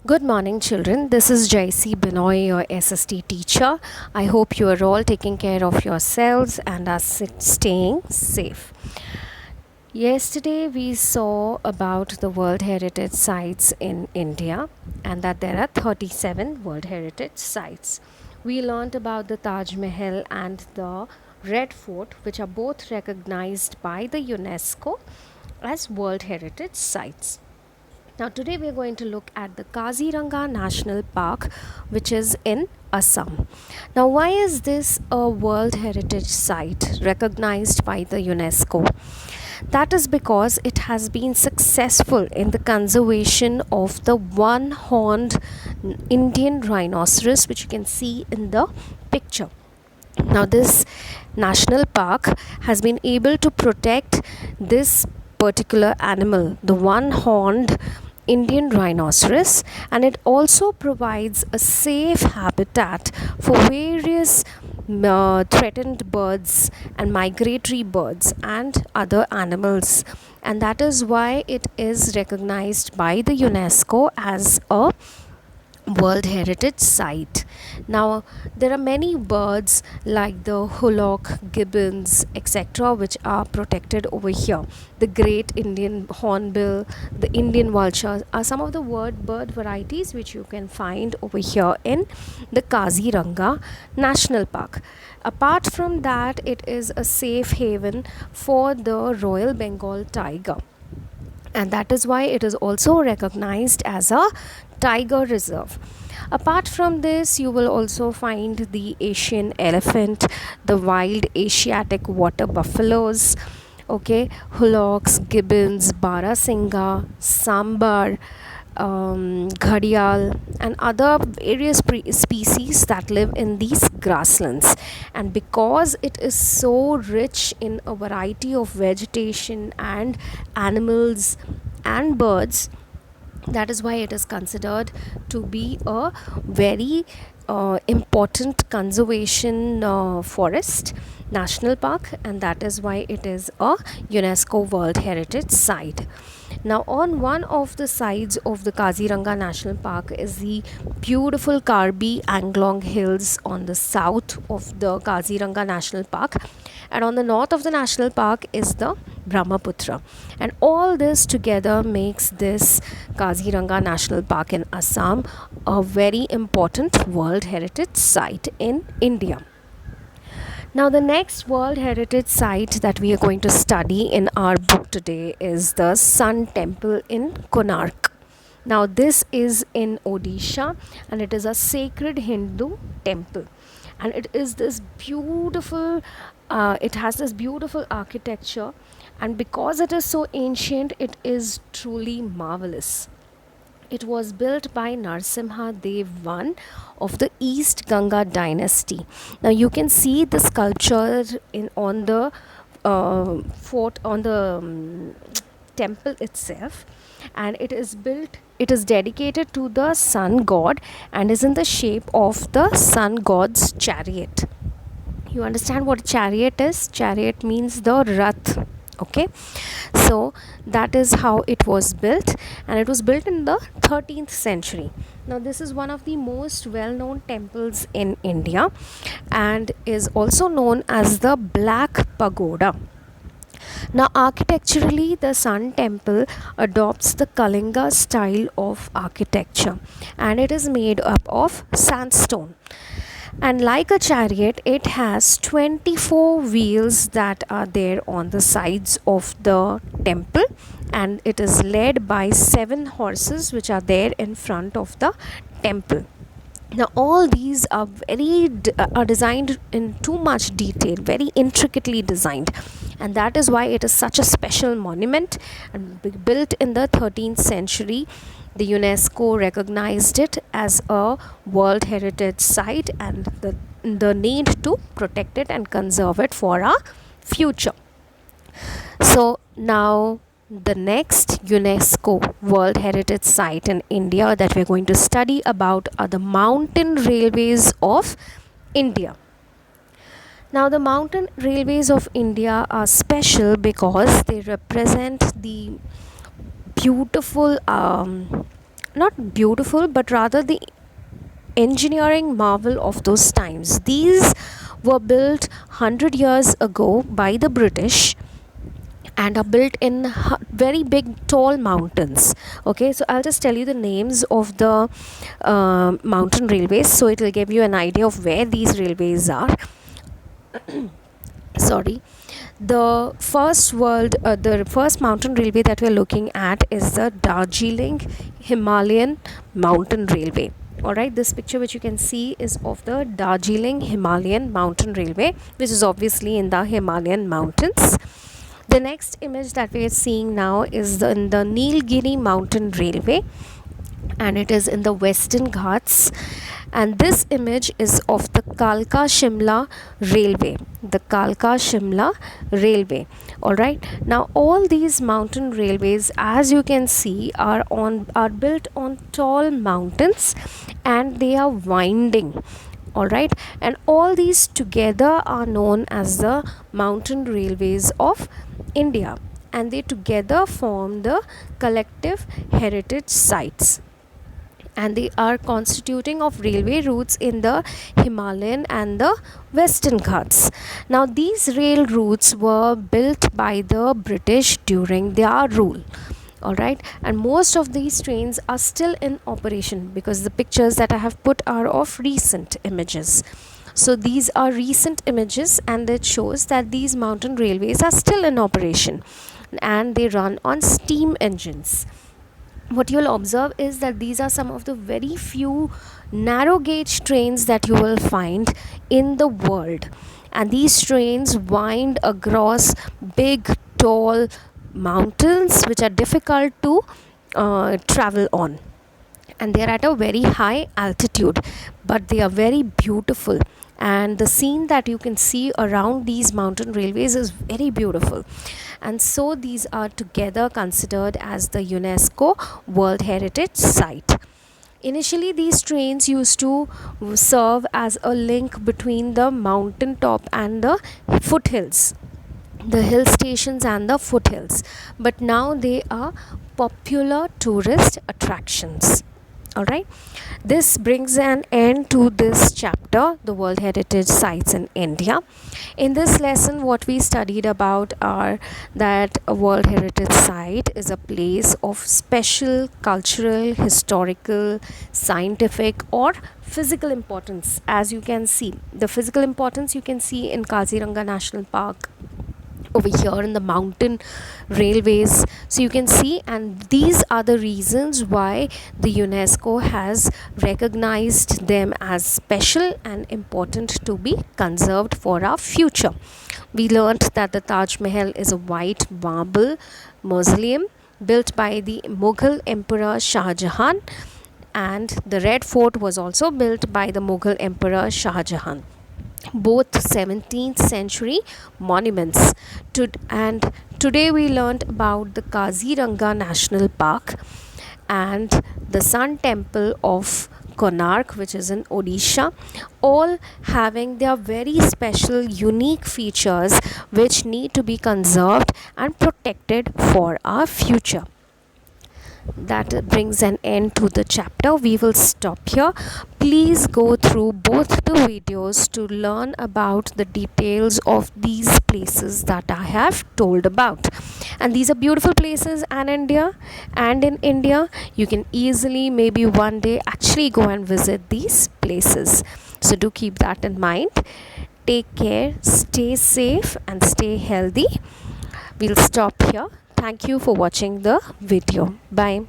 Good morning, children. This is JC Binoy, your SST teacher. I hope you are all taking care of yourselves and are staying safe. Yesterday, we saw about the World Heritage Sites in India and that there are 37 World Heritage Sites. We learned about the Taj Mahal and the Red Fort, which are both recognized by the UNESCO as World Heritage Sites. Now, today we are going to look at the Kaziranga National Park, which is in Assam. Now, why is this a World Heritage Site recognized by the UNESCO? That is because it has been successful in the conservation of the one-horned Indian rhinoceros, which you can see in the picture. Now, this national park has been able to protect this particular animal, the one-horned Indian rhinoceros, and it also provides a safe habitat for various threatened birds and migratory birds and other animals, and that is why it is recognized by the UNESCO as a World Heritage Site. Now, there are many birds like the hulok, gibbons, etc., which are protected over here. The great Indian hornbill, the Indian vulture are some of the bird varieties which you can find over here in the Kaziranga National Park. Apart from that, it is a safe haven for the Royal Bengal tiger, and that is why it is also recognized as a tiger reserve. Apart from this, you will also find the Asian elephant, the wild Asiatic water buffaloes, huloks, gibbons, barasinga, sambar, gharial, and other various species that live in these grasslands. And because it is so rich in a variety of vegetation and animals and birds, that is why it is considered to be a very important conservation forest national park, and that is why it is a UNESCO World Heritage Site. Now, on one of the sides of the Kaziranga National Park is the beautiful Karbi Anglong Hills on the south of the Kaziranga National Park, and on the north of the national park is the Brahmaputra, and all this together makes this Kaziranga National Park in Assam a very important World Heritage Site in India. Now, the next World Heritage Site that we are going to study in our book today is the Sun Temple in Konark. Now, this is in Odisha, and it is a sacred Hindu temple, and it is this beautiful it has this beautiful architecture, and because it is so ancient, it is truly marvelous. It was built by Narsimha Dev I of the East Ganga dynasty. Now, you can see the sculpture on the fort, on the temple itself, and it is dedicated to the sun god and is in the shape of the sun god's chariot. You understand what a chariot is? Chariot means the rath. So that is how it was built, and it was built in the 13th century. Now, this is one of the most well-known temples in India and is also known as the Black Pagoda. Now, architecturally, the Sun Temple adopts the Kalinga style of architecture, and it is made up of sandstone. And like a chariot, it has 24 wheels that are there on the sides of the temple, and it is led by 7 horses which are there in front of the temple. Now, all these are designed in too much detail, very intricately designed, and that is why it is such a special monument and built in the 13th century. The UNESCO recognized it as a World Heritage Site, and the need to protect it and conserve it for our future. So now, the next UNESCO World Heritage Site in India that we're going to study about are the mountain railways of India. Now, the mountain railways of India are special because they represent the beautiful not beautiful, but rather the engineering marvel of those times. These were built 100 years ago by the British and are built in very big tall mountains. Okay, so I'll just tell you the names of the mountain railways, so it will give you an idea of where these railways are. Sorry. The first mountain railway that we're looking at is the Darjeeling Himalayan Mountain Railway. All right, this picture which you can see is of the Darjeeling Himalayan Mountain Railway, which is obviously in the Himalayan mountains. The next image that we are seeing now is in the Nilgiri Mountain Railway, and it is in the Western Ghats. And this image is of the Kalka Shimla Railway. The Kalka Shimla Railway. All right. Now all these mountain railways, as you can see, are built on tall mountains, and they are winding. All right, and all these together are known as the mountain railways of India, and they together form the collective heritage sites, and they are constituting of railway routes in the Himalayan and the Western Ghats. Now these rail routes were built by the British during their rule. All right, and most of these trains are still in operation, because the pictures that I have put are of recent images. So these are recent images, and it shows that these mountain railways are still in operation, and they run on steam engines. What you'll observe is that these are some of the very few narrow gauge trains that you will find in the world, and these trains wind across big tall mountains which are difficult to travel on, and they are at a very high altitude, but they are very beautiful, and the scene that you can see around these mountain railways is very beautiful. And so these are together considered as the UNESCO World Heritage Site. Initially, these trains used to serve as a link between the mountain top and the foothills, the hill stations and the foothills, but now they are popular tourist attractions. All right, this brings an end to this chapter, the World Heritage Sites in India. In this lesson, what we studied about are that a World Heritage Site is a place of special cultural, historical, scientific or physical importance. As you can see, the physical importance you can see in Kaziranga National Park, over here in the mountain railways, so you can see, and these are the reasons why the UNESCO has recognized them as special and important to be conserved for our future. We learnt that the Taj Mahal is a white marble mausoleum built by the Mughal Emperor Shah Jahan, and the Red Fort was also built by the Mughal Emperor Shah Jahan, both 17th century monuments. And today we learned about the Kaziranga National Park and the Sun Temple of Konark, which is in Odisha, all having their very special unique features which need to be conserved and protected for our future. That brings an end to the chapter. We will stop here. Please go through both the videos to learn about the details of these places that I have told about. And these are beautiful places, and in India you can easily, maybe one day, actually go and visit these places. So do keep that in mind. Take care, stay safe and stay healthy. We'll stop here. Thank you for watching the video. Bye.